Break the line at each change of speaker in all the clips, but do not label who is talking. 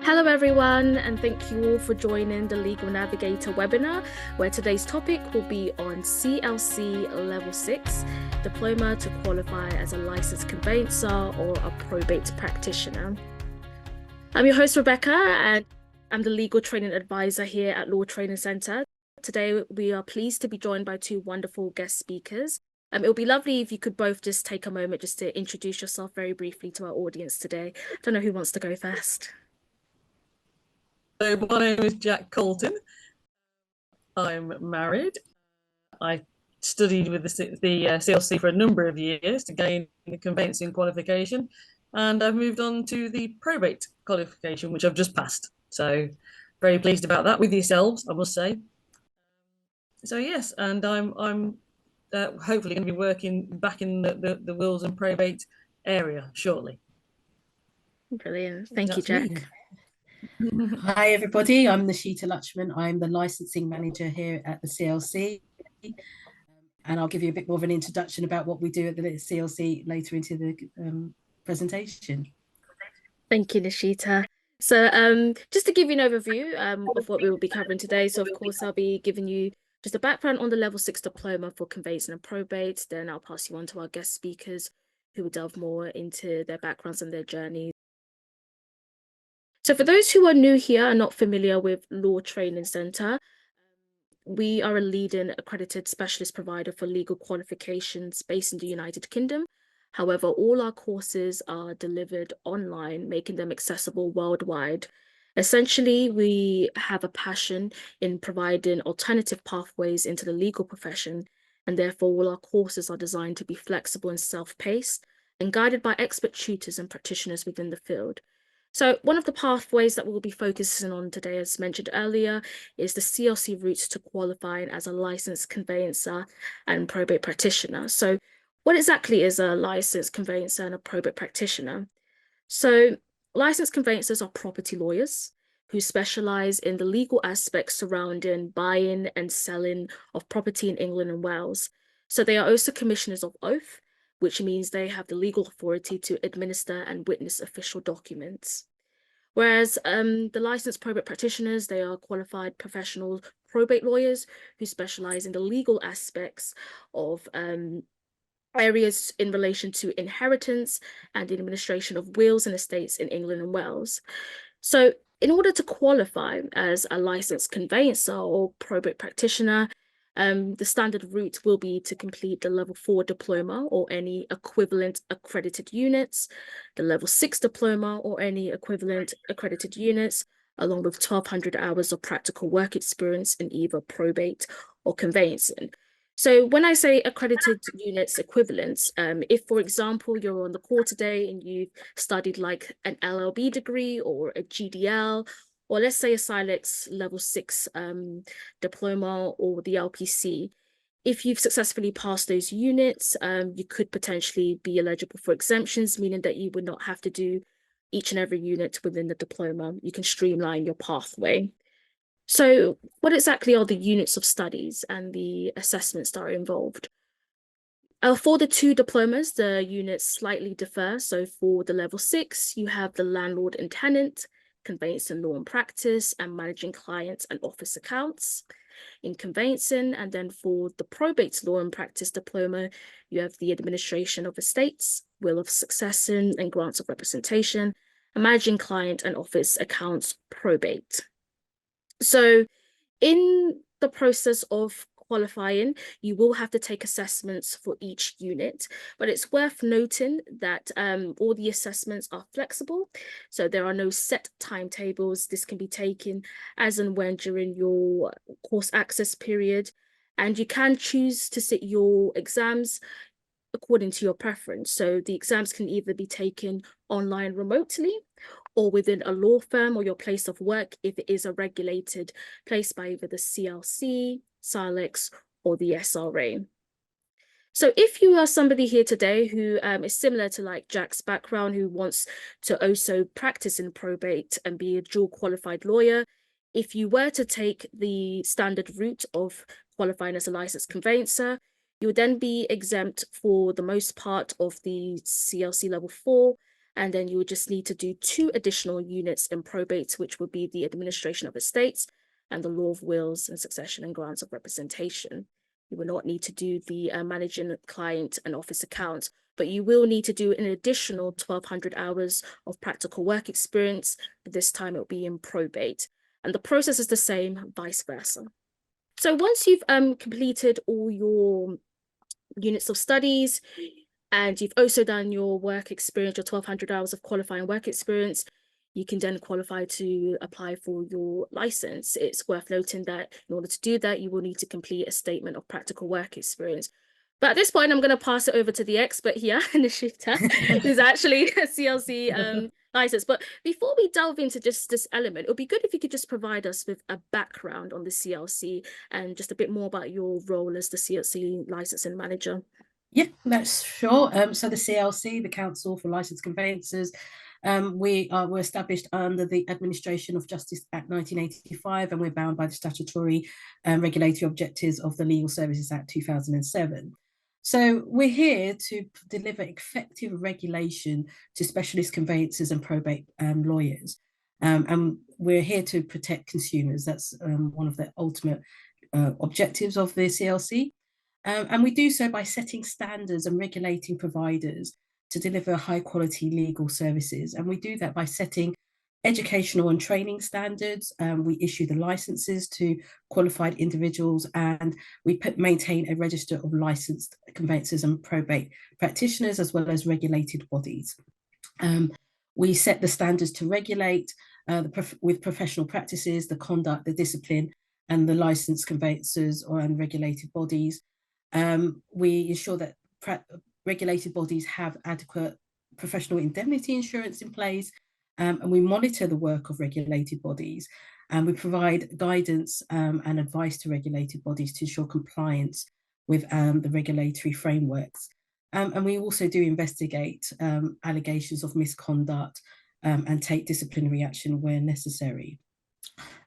Hello everyone, and thank you all for joining the Legal Navigator webinar, where today's topic will be on CLC Level 6, Diploma to qualify as a licensed conveyancer or a probate practitioner. I'm your host, Rebecca, and I'm the Legal Training Advisor here at Law Training Centre. Today, we are pleased to be joined by two wonderful guest speakers. It would be lovely if you could both just take a moment just to introduce yourself very briefly to our audience today. I don't know who wants to go first.
So my name is Jack Coulton. I'm married. I studied with the CLC for a number of years to gain the conveyancing qualification, and I've moved on to the probate qualification, which I've just passed. So very pleased about that with yourselves, I must say. So yes, and I'm hopefully going to be working back in the wills and probate area shortly.
Brilliant. Thank you, Jack.
Hi, everybody. I'm Nashita Luchman. I'm the Licensing Manager here at the CLC. And I'll give you a bit more of an introduction about what we do at the CLC later into the presentation.
Thank you, Nashita. So just to give you an overview of what we will be covering today. So, of course, I'll be giving you just a background on the Level 6 Diploma for Conveyancing and Probate. Then I'll pass you on to our guest speakers who will delve more into their backgrounds and their journeys. So for those who are new here and not familiar with Law Training Centre, we are a leading accredited specialist provider for legal qualifications based in the United Kingdom. However, all our courses are delivered online, making them accessible worldwide. Essentially, we have a passion in providing alternative pathways into the legal profession, and therefore all our courses are designed to be flexible and self-paced and guided by expert tutors and practitioners within the field. So one of the pathways that we'll be focusing on today, as mentioned earlier, is the CLC route to qualifying as a licensed conveyancer and probate practitioner. So what exactly is a licensed conveyancer and a probate practitioner? So licensed conveyancers are property lawyers who specialize in the legal aspects surrounding buying and selling of property in England and Wales. So they are also commissioners of oath, which means they have the legal authority to administer and witness official documents. Whereas the licensed probate practitioners, they are qualified professional probate lawyers who specialize in the legal aspects of areas in relation to inheritance and the administration of wills and estates in England and Wales. So in order to qualify as a licensed conveyancer or probate practitioner, the standard route will be to complete the Level 4 Diploma or any equivalent accredited units, the Level 6 Diploma or any equivalent accredited units, along with 1,200 hours of practical work experience in either probate or conveyancing. So when I say accredited units equivalents, if, for example, you're on the call today and you've studied like an LLB degree or a GDL, or let's say a CILEX Level 6 diploma or the LPC, if you've successfully passed those units, you could potentially be eligible for exemptions, meaning that you would not have to do each and every unit within the diploma. You can streamline your pathway. So what exactly are the units of studies and the assessments that are involved? For the two diplomas, the units slightly differ. So for the Level 6, you have the landlord and tenant, conveyancing law and practice, and managing clients and office accounts in conveyancing. And then for the probate law and practice diploma, you have the administration of estates, will of succession and grants of representation, and managing client and office accounts probate. So in the process of qualifying, you will have to take assessments for each unit, but it's worth noting that all the assessments are flexible. So there are no set timetables. This can be taken as and when during your course access period, and you can choose to sit your exams according to your preference. So the exams can either be taken online remotely or within a law firm or your place of work if it is a regulated place by either the CLC, CILEX, or the SRA. So if you are somebody here today who is similar to like Jack's background, who wants to also practice in probate and be a dual qualified lawyer, if you were to take the standard route of qualifying as a licensed conveyancer, you would then be exempt for the most part of the CLC Level 4 And then you would just need to do 2 additional units in probate, which would be the administration of estates and the law of wills and succession and grants of representation. You will not need to do the managing client and office account, but you will need to do an additional 1,200 hours of practical work experience. This time it will be in probate. And the process is the same, vice versa. So once you've completed all your units of studies, and you've also done your work experience, your 1,200 hours of qualifying work experience, you can then qualify to apply for your license. It's worth noting that in order to do that, you will need to complete a statement of practical work experience. But at this point, I'm going to pass it over to the expert here, Nashita, who's actually a CLC license. But before we delve into just this element, it would be good if you could just provide us with a background on the CLC and just a bit more about your role as the CLC Licensing Manager.
Yeah, that's sure. So the CLC, the Council for Licensed Conveyancers, were established under the Administration of Justice Act 1985, and we're bound by the statutory regulatory objectives of the Legal Services Act 2007. So we're here to deliver effective regulation to specialist conveyancers and probate lawyers. And we're here to protect consumers. That's one of the ultimate objectives of the CLC. And we do so by setting standards and regulating providers to deliver high quality legal services. And we do that by setting educational and training standards. We issue the licenses to qualified individuals, and we maintain a register of licensed conveyancers and probate practitioners, as well as regulated bodies. We set the standards to regulate with professional practices, the conduct, the discipline, and the licensed conveyancers and regulated bodies. We ensure that regulated bodies have adequate professional indemnity insurance in place, and we monitor the work of regulated bodies, and we provide guidance and advice to regulated bodies to ensure compliance with the regulatory frameworks. And we also do investigate allegations of misconduct and take disciplinary action where necessary.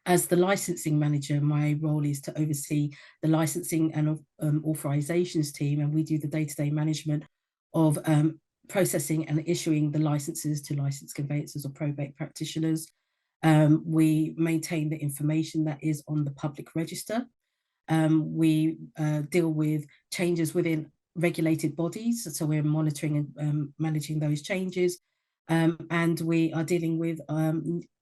As the licensing manager, my role is to oversee the licensing and authorizations team, and we do the day-to-day management of processing and issuing the licenses to licensed conveyancers or probate practitioners. We maintain the information that is on the public register. We deal with changes within regulated bodies, so we're monitoring and managing those changes. And we are dealing with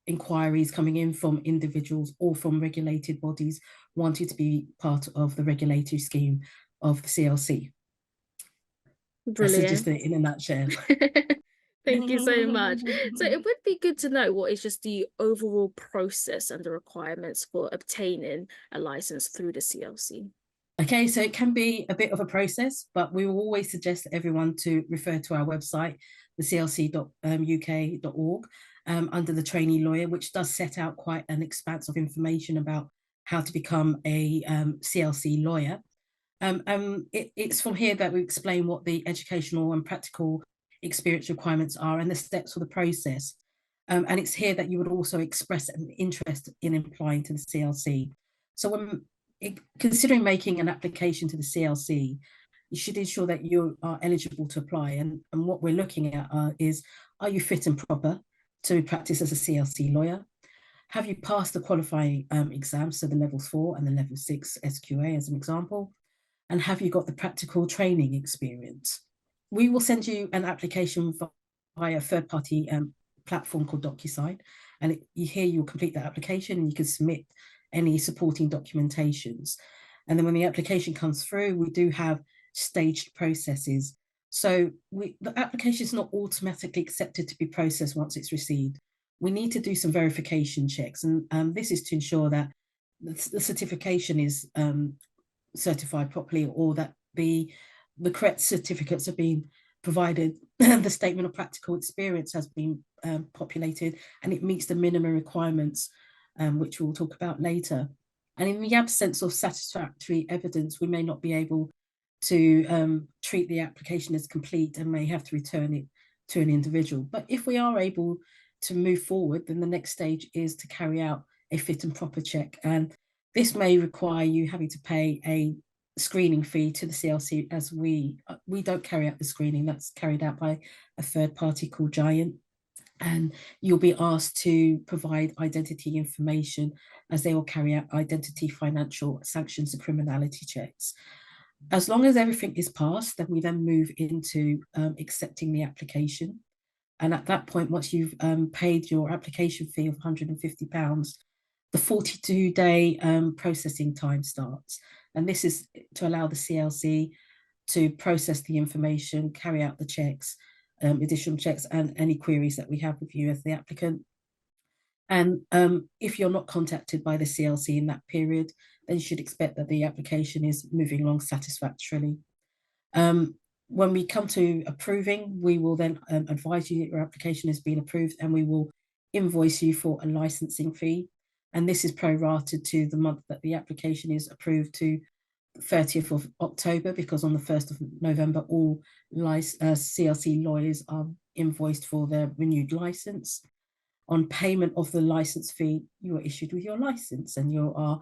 inquiries coming in from individuals or from regulated bodies wanting to be part of the regulatory scheme of the CLC.
Brilliant.
That's just in a nutshell.
Thank you so much. So it would be good to know what is just the overall process and the requirements for obtaining a license through the CLC.
Okay, so it can be a bit of a process, but we will always suggest everyone to refer to our website, the clc.uk.org, under the trainee lawyer, which does set out quite an expanse of information about how to become a CLC lawyer. It's from here that we explain what the educational and practical experience requirements are and the steps for the process. And it's here that you would also express an interest in applying to the CLC. So when considering making an application to the CLC, you should ensure that you are eligible to apply. And what we're looking at is, are you fit and proper to practice as a CLC lawyer? Have you passed the qualifying exams, so the level 4 and the level 6 SQA as an example? And have you got the practical training experience? We will send you an application via a third-party platform called DocuSign, and here you'll complete that application and you can submit any supporting documentations. And then when the application comes through, we do have staged processes. So the application is not automatically accepted to be processed once it's received. We need to do some verification checks, and this is to ensure that the certification is certified properly, or that the correct certificates have been provided, the statement of practical experience has been populated, and it meets the minimum requirements, which we'll talk about later. And in the absence of satisfactory evidence, we may not be able to treat the application as complete and may have to return it to an individual. But if we are able to move forward, then the next stage is to carry out a fit and proper check. And this may require you having to pay a screening fee to the CLC, as we don't carry out the screening. That's carried out by a third party called Giant. And you'll be asked to provide identity information, as they will carry out identity, financial, sanctions and criminality checks. As long as everything is passed, then we then move into accepting the application. And at that point, once you've paid your application fee of £150, the 42-day processing time starts. And this is to allow the CLC to process the information, carry out the checks, additional checks, and any queries that we have with you as the applicant. And if you're not contacted by the CLC in that period, then you should expect that the application is moving along satisfactorily. When we come to approving, we will then advise you that your application has been approved, and we will invoice you for a licensing fee. And this is prorated to the month that the application is approved to 30th of October, because on the 1st of November, all CLC lawyers are invoiced for their renewed license. On payment of the license fee, you are issued with your license, and you are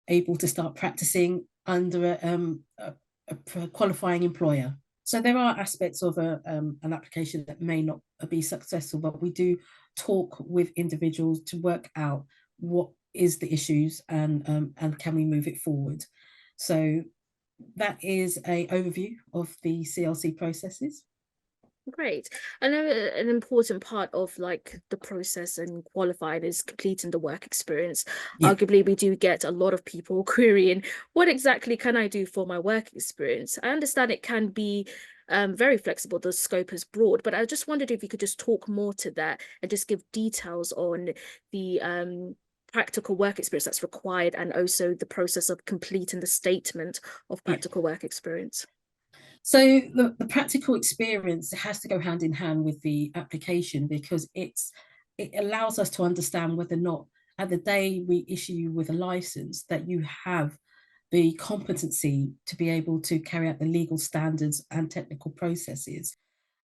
able to start practicing under a qualifying employer. So there are aspects of an application that may not be successful, but we do talk with individuals to work out what is the issues, and can we move it forward. So that is an overview of the CLC processes.
Great. I know an important part of like the process and qualifying is completing the work experience. Yeah. Arguably, we do get a lot of people querying, what exactly can I do for my work experience? I understand it can be very flexible, the scope is broad, but I just wondered if you could just talk more to that and just give details on the practical work experience that's required, and also the process of completing the statement of practical work experience.
So the practical experience has to go hand in hand with the application, because it allows us to understand whether or not at the day we issue you with a license that you have the competency to be able to carry out the legal standards and technical processes,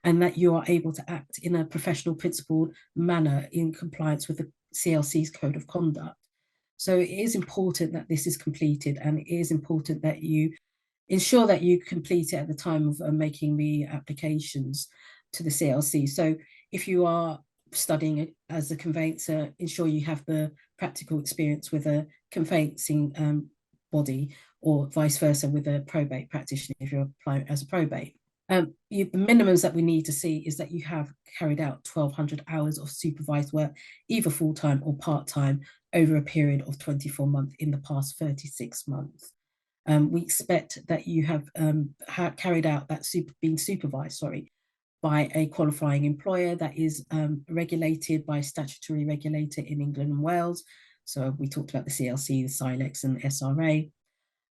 and that you are able to act in a professional, principled manner in compliance with the CLC's code of conduct. So it is important that this is completed, and it is important that you ensure that you complete it at the time of making the applications to the CLC. So if you are studying as a conveyancer, ensure you have the practical experience with a conveyancing body, or vice versa with a probate practitioner if you're applying as a probate. The minimums that we need to see is that you have carried out 1,200 hours of supervised work, either full-time or part-time, over a period of 24 months in the past 36 months. We expect that you have carried out that being supervised, by a qualifying employer that is regulated by a statutory regulator in England and Wales. So we talked about the CLC, the SILEX and SRA,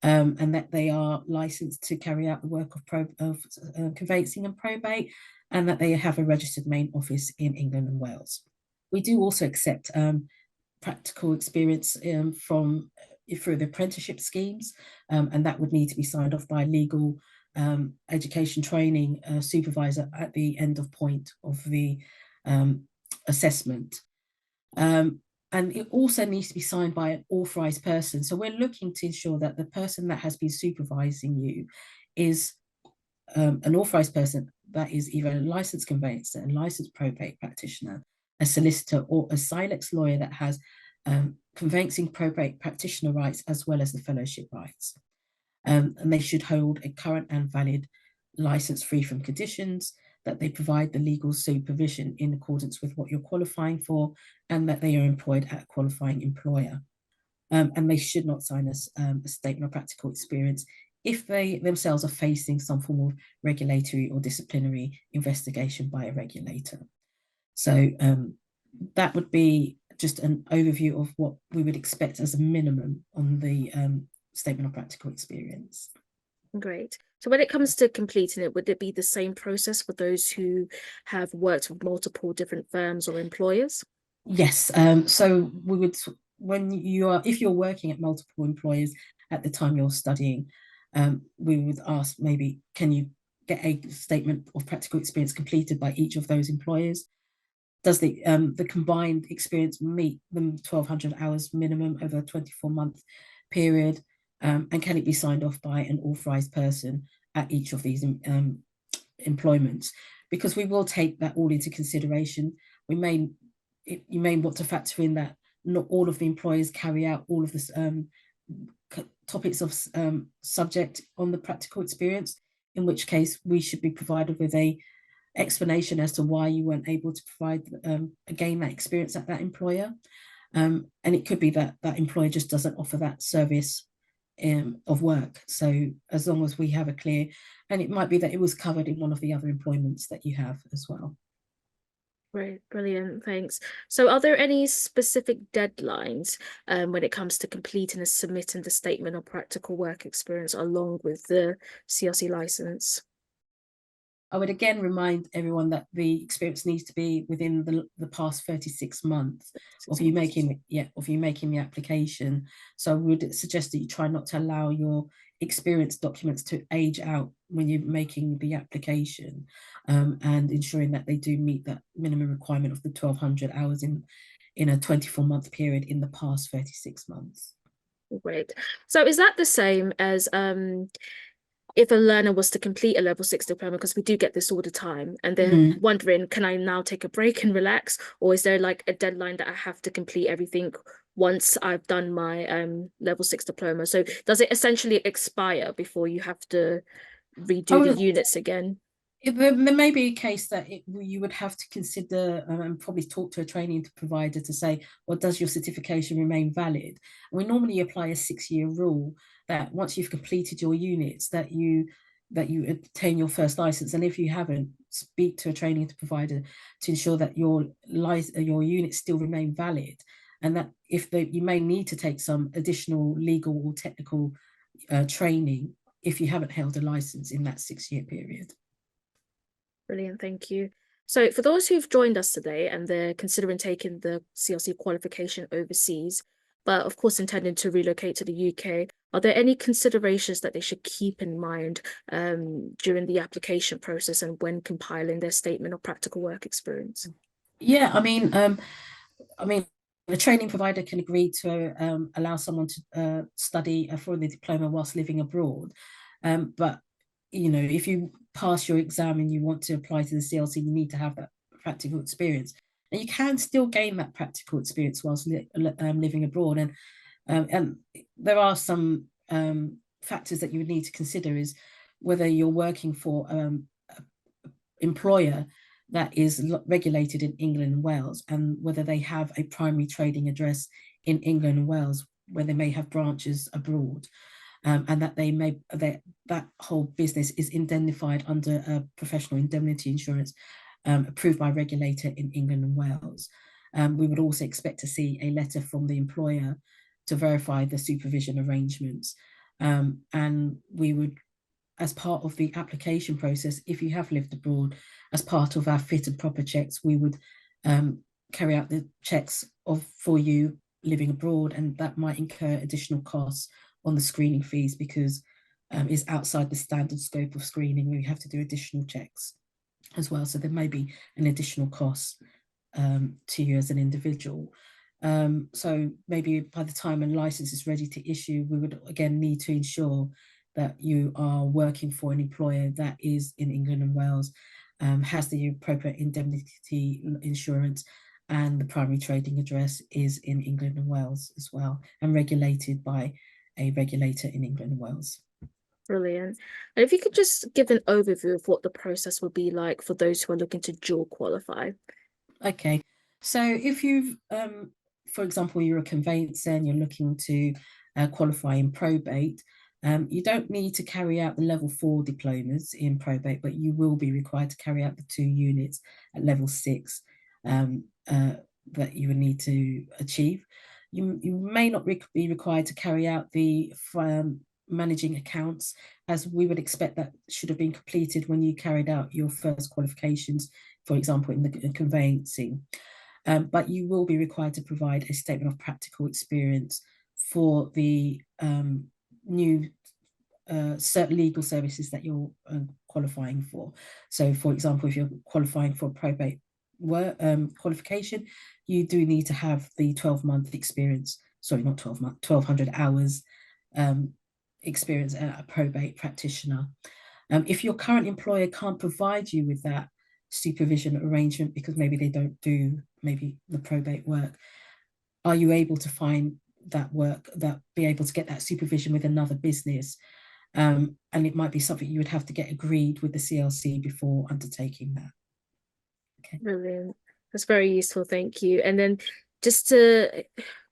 and that they are licensed to carry out the work of conveyancing and probate, and that they have a registered main office in England and Wales. We do also accept practical experience through the apprenticeship schemes, and that would need to be signed off by a legal education training supervisor at the end of point of the assessment. And it also needs to be signed by an authorised person. So we're looking to ensure that the person that has been supervising you is an authorised person that is either a licensed conveyancer, a licensed probate practitioner, a solicitor, or a SILEX lawyer that has conveyancing probate practitioner rights as well as the fellowship rights. And they should hold a current and valid license free from conditions, that they provide the legal supervision in accordance with what you're qualifying for, and that they are employed at a qualifying employer. And they should not sign a statement of practical experience if they themselves are facing some form of regulatory or disciplinary investigation by a regulator. So that would be just an overview of what we would expect as a minimum on the statement of practical experience.
Great. So when it comes to completing it, would it be the same process for those who have worked with multiple different firms or employers?
Yes. So we would, if you're working at multiple employers at the time you're studying, we would ask, maybe, can you get a statement of practical experience completed by each of those employers? Does the combined experience meet the 1,200 hours minimum over a 24-month period? and can it be signed off by an authorised person at each of these employments? Because we will take that all into consideration. You may want to factor in that not all of the employers carry out all of this topics of subject on the practical experience, in which case we should be provided with a explanation as to why you weren't able to provide again that experience at that employer. And it could be that that employer just doesn't offer that service of work. So as long as we have a clear, and it might be that it was covered in one of the other employments that you have as well.
Great, brilliant, thanks. So are there any specific deadlines when it comes to completing and submitting the statement of practical work experience along with the CLC license?
I would again remind everyone that the experience needs to be within the past 36 months of you making the application. So I would suggest that you try not to allow your experience documents to age out when you're making the application, and ensuring that they do meet that minimum requirement of the 1,200 hours in a 24-month period in the past 36 months.
Great. So is that the same as if a learner was to complete a level 6 diploma, because we do get this all the time, and then wondering, can I now take a break and relax, or is there like a deadline that I have to complete everything once I've done my level 6 diploma? So does it essentially expire before you have to redo the units again?
There may be a case that you would have to consider and probably talk to a training provider to say, well, does your certification remain valid? And we normally apply a 6-year rule that once you've completed your units, that you obtain your first license. And if you haven't, speak to a training provider to ensure that your units still remain valid, and that you may need to take some additional legal or technical training if you haven't held a license in that 6-year period.
Brilliant, thank you. So for those who've joined us today and they're considering taking the CLC qualification overseas, but of course intending to relocate to the UK, are there any considerations that they should keep in mind during the application process and when compiling their statement of practical work experience?
Yeah, I mean, the training provider can agree to allow someone to study for the diploma whilst living abroad, but you know, if you pass your exam and you want to apply to the CLC, you need to have that practical experience, and you can still gain that practical experience whilst living abroad. And there are some factors that you would need to consider, is whether you're working for an employer that is regulated in England and Wales, and whether they have a primary trading address in England and Wales, where they may have branches abroad. And that that whole business is indemnified under a professional indemnity insurance approved by a regulator in England and Wales. We would also expect to see a letter from the employer to verify the supervision arrangements. And we would, as part of the application process, if you have lived abroad, as part of our fit and proper checks, we would carry out the checks for you living abroad, and that might incur additional costs on the screening fees, because it's outside the standard scope of screening. We have to do additional checks as well. So there may be an additional cost to you as an individual. So maybe by the time a license is ready to issue, we would again need to ensure that you are working for an employer that is in England and Wales, has the appropriate indemnity insurance, and the primary trading address is in England and Wales as well, and regulated by a regulator in England and Wales.
Brilliant. And if you could just give an overview of what the process will be like for those who are looking to dual qualify.
Okay, so if you've, for example, you're a conveyancer and you're looking to qualify in probate, you don't need to carry out the level 4 diplomas in probate, but you will be required to carry out the 2 units at level 6 that you would need to achieve. You may not be required to carry out the managing accounts, as we would expect that should have been completed when you carried out your first qualifications, for example, in the conveyancing. But you will be required to provide a statement of practical experience for the new certain legal services that you're qualifying for. So, for example, if you're qualifying for probate work qualification, you do need to have the 12-month experience, sorry, not 12 months, 1,200 hours experience at a probate practitioner. If your current employer can't provide you with that supervision arrangement because maybe they don't do maybe the probate work, are you able to find that work, that be able to get that supervision with another business? And it might be something you would have to get agreed with the CLC before undertaking that. Okay.
Brilliant. That's very useful. Thank you. And then just to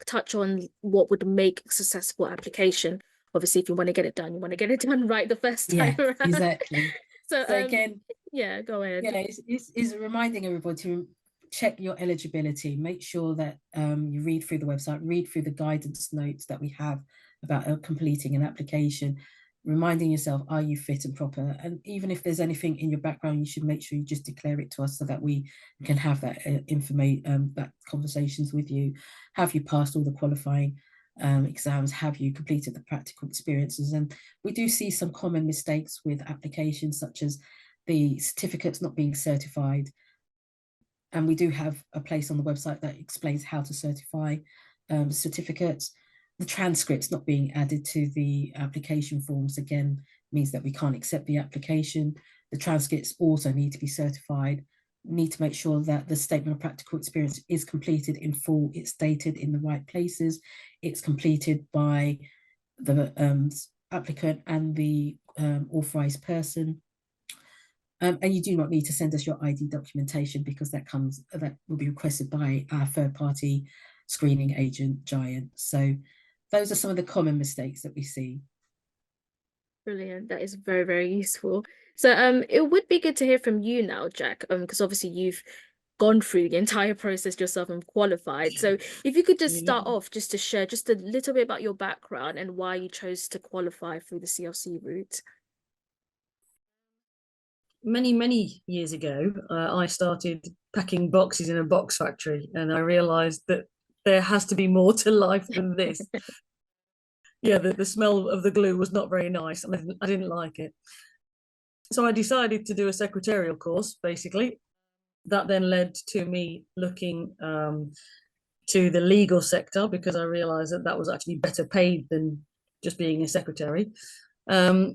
touch on what would make a successful application. Obviously, if you want to get it done, you want to get it done right the first time around.
Exactly.
So
again,
yeah, go ahead.
Yeah, it's reminding everybody to check your eligibility. Make sure that you read through the website, read through the guidance notes that we have about completing an application, reminding yourself, are you fit and proper? And even if there's anything in your background, you should make sure you just declare it to us so that we can have that information, that conversations with you. Have you passed all the qualifying exams? Have you completed the practical experiences? And we do see some common mistakes with applications, such as the certificates not being certified. And we do have a place on the website that explains how to certify certificates. The transcripts not being added to the application forms, again, means that we can't accept the application. The transcripts also need to be certified. We need to make sure that the statement of practical experience is completed in full, it's dated in the right places, it's completed by the applicant and the authorized person. And you do not need to send us your ID documentation because that will be requested by our third-party screening agent, Giant. So those are some of the common mistakes that we see.
Brilliant. That is very, very useful. So it would be good to hear from you now, Jack, because obviously you've gone through the entire process yourself and qualified. So if you could just start off just to share just a little bit about your background and why you chose to qualify through the CLC route.
Many years ago, I started packing boxes in a box factory, and I realized that there has to be more to life than this. Yeah, the smell of the glue was not very nice, and I didn't like it. So I decided to do a secretarial course, basically. That then led to me looking to the legal sector, because I realized that that was actually better paid than just being a secretary. So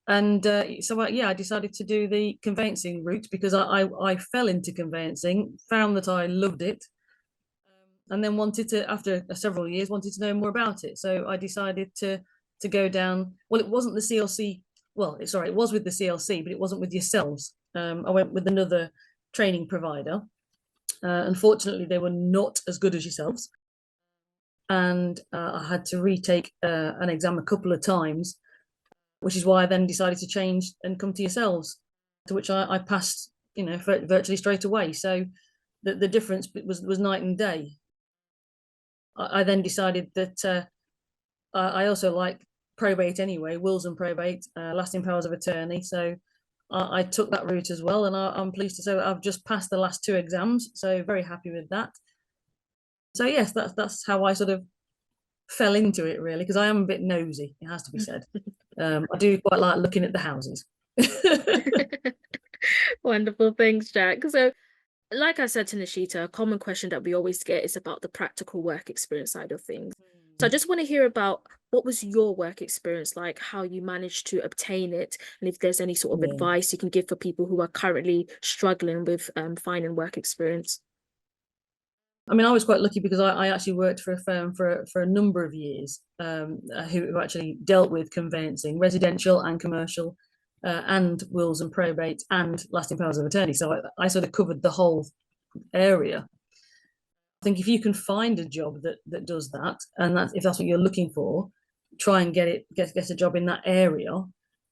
I decided to do the conveyancing route because I fell into conveyancing, found that I loved it, and then wanted to, after several years, wanted to know more about it. So I decided to go down. Well, it wasn't the CLC. Well, sorry, it was with the CLC, but it wasn't with yourselves. I went with another training provider. Unfortunately, they were not as good as yourselves, and I had to retake an exam a couple of times, which is why I then decided to change and come to yourselves, to which I passed, virtually straight away. So the difference was night and day. I then decided that I also like probate anyway, wills and probate, lasting powers of attorney. So I took that route as well, and I'm pleased to say that I've just passed the last 2 exams, so very happy with that. So yes, that's how I sort of fell into it, really, because I am a bit nosy, it has to be said. I do quite like looking at the houses.
Wonderful, thanks, Jack. So like I said to Nashita, a common question that we always get is about the practical work experience side of things. So I just want to hear about what was your work experience like, how you managed to obtain it, and if there's any sort of advice you can give for people who are currently struggling with finding work experience.
I mean, I was quite lucky because I actually worked for a firm for a number of years who actually dealt with conveyancing, residential and commercial, and wills and probate and lasting powers of attorney. So I sort of covered the whole area. I think if you can find a job that does that, and if that's what you're looking for, try and get a job in that area,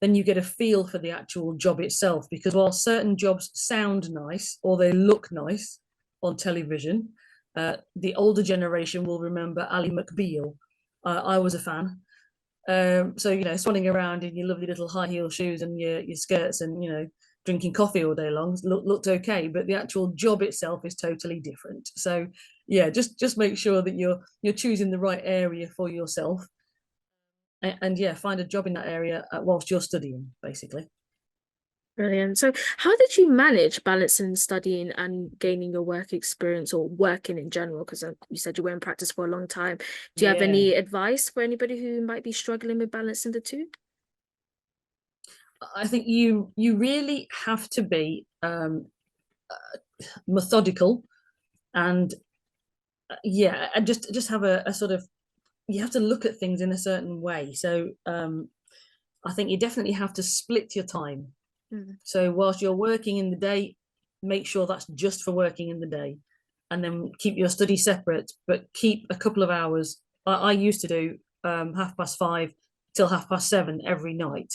then you get a feel for the actual job itself. Because while certain jobs sound nice or they look nice on television, the older generation will remember Ally McBeal. I was a fan. So, swanning around in your lovely little high heel shoes and your skirts and, drinking coffee all day long looked okay, but the actual job itself is totally different. So yeah, just make sure that you're choosing the right area for yourself, and yeah, find a job in that area whilst you're studying, basically.
Brilliant. So, how did you manage balancing studying and gaining your work experience or working in general? Because you said you were in practice for a long time. Do you have
Yeah,
any advice for anybody who might be struggling with balancing the two?
I think you really have to be methodical and yeah, and just have a sort of, you have to look at things in a certain way. So I think you definitely have to split your time.
Mm.
So whilst you're working in the day, make sure that's just for working in the day, and then keep your study separate, but keep a couple of hours. I used to do 5:30 till 7:30 every night,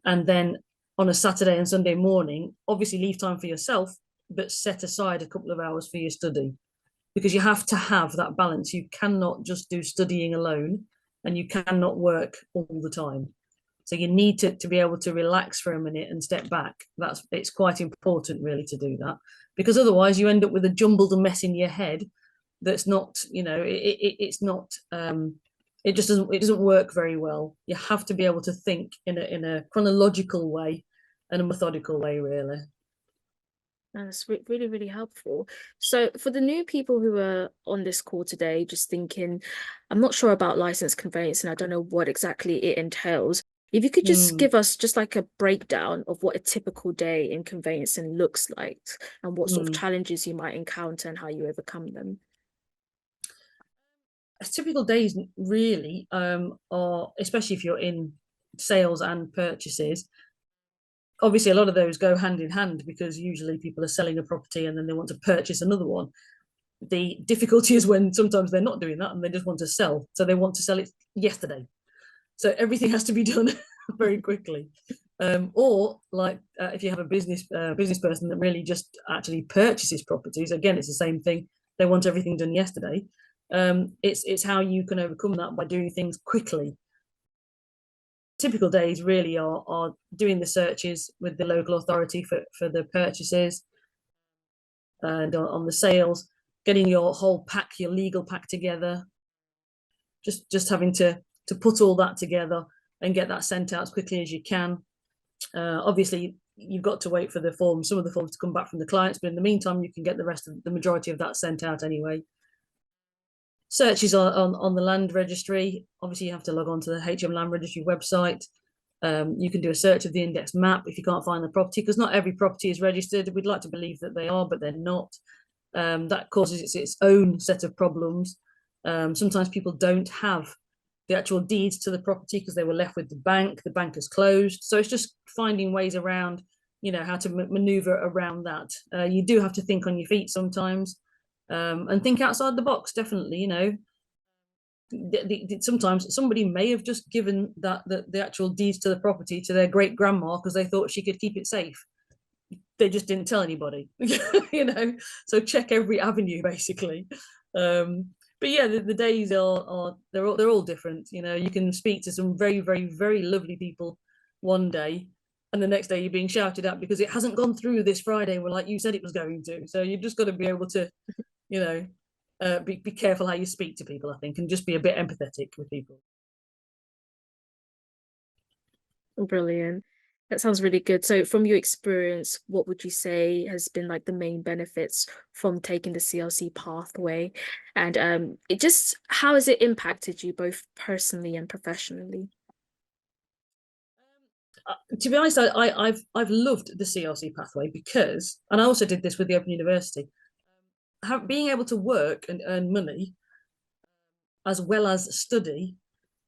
and then on a Saturday and Sunday morning, obviously leave time for yourself, but set aside a couple of hours for your study, because you have to have that balance. You cannot just do studying alone, and you cannot work all the time. So you need to be able to relax for a minute and step back. It's quite important really to do that, because otherwise you end up with a jumbled mess in your head that's not, it's not, it doesn't work very well. You have to be able to think in a chronological way and a methodical way, really.
That's really, really helpful. So, for the new people who are on this call today, just thinking, I'm not sure about license conveyancing, I don't know what exactly it entails. If you could just
Mm,
give us just like a breakdown of what a typical day in conveyancing looks like and what sort of
mm.
challenges you might encounter and how you overcome them.
Typical days really are, especially if you're in sales and purchases, obviously a lot of those go hand in hand, because usually people are selling a property and then they want to purchase another one. The difficulty is when sometimes they're not doing that and they just want to sell, so they want to sell it yesterday, so everything has to be done very quickly. Or like if you have a business person that really just actually purchases properties, again it's the same thing, they want everything done yesterday. It's how you can overcome that by doing things quickly. Typical days really are doing the searches with the local authority for the purchases, and on the sales, getting your whole pack, your legal pack together, just having to put all that together and get that sent out as quickly as you can. Obviously you've got to wait for some of the forms to come back from the clients, but in the meantime you can get the majority of that sent out anyway. Searches on the land registry, obviously you have to log on to the HM Land Registry website. You can do a search of the index map if you can't find the property, because not every property is registered. We'd like to believe that they are, but they're not. That causes its own set of problems. Sometimes people don't have the actual deeds to the property because they were left with the bank has closed. So it's just finding ways around, how to maneuver around that. You do have to think on your feet sometimes, and think outside the box, definitely. Sometimes somebody may have just given the actual deeds to the property to their great grandma because they thought she could keep it safe. They just didn't tell anybody. So check every avenue basically. But yeah, the days are they're all different. You can speak to some very, very, very lovely people one day, and the next day you're being shouted at because it hasn't gone through this Friday, well, like you said it was going to. So you've just got to be able to, you know be careful how you speak to people, I think, and just be a bit empathetic with people.
Brilliant. That sounds really good. So, from your experience, what would you say has been like the main benefits from taking the CLC pathway? And how has it impacted you both personally and professionally?
To be honest, I've loved the CLC pathway because, and I also did this with the Open University, being able to work and earn money as well as study,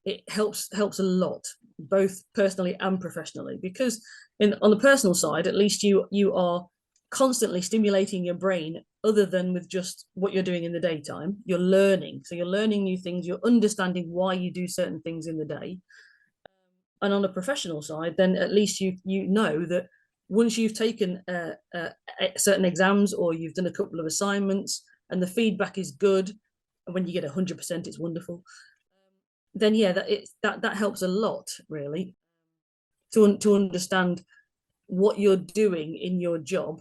it helps a lot, both personally and professionally, because on the personal side, at least you are constantly stimulating your brain, other than with just what you're doing in the daytime. You're learning, so you're learning new things, you're understanding why you do certain things in the day. And on the professional side, then at least you know that once you've taken certain exams, or you've done a couple of assignments and the feedback is good, and when you get 100%, it's wonderful. Then yeah, that helps a lot, really, to understand what you're doing in your job,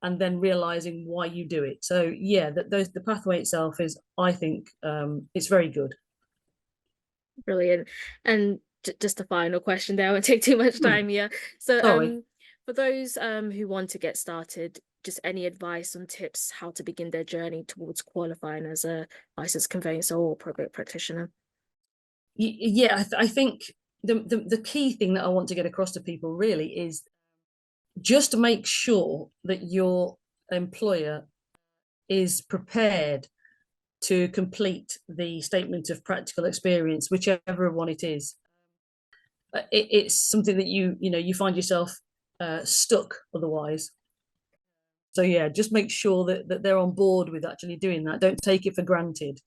and then realizing why you do it. So yeah, the pathway itself is, I think, it's very good.
Brilliant. And just a final question there, I won't take too much time here. So,
Sorry.
For those who want to get started, just any advice on tips how to begin their journey towards qualifying as a licensed conveyancer or probate practitioner?
Yeah, I think the key thing that I want to get across to people really is just make sure that your employer is prepared to complete the statement of practical experience, whichever one it is. It's something that you find yourself stuck otherwise. So yeah, just make sure that they're on board with actually doing that. Don't take it for granted.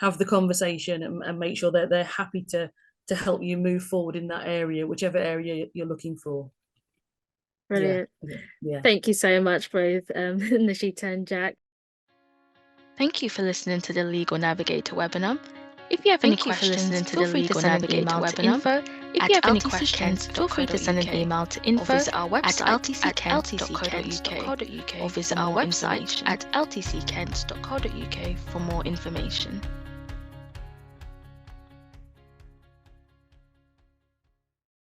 Have the conversation and make sure that they're happy to help you move forward in that area, whichever area you're looking for.
Brilliant.
Yeah.
Thank you so much, both Nashita and Jack.
Thank you for listening to the Legal Navigator webinar. If you have any questions, feel free to send an email to info@ltckent.co.uk or visit our website at ltckent.co.uk for more information.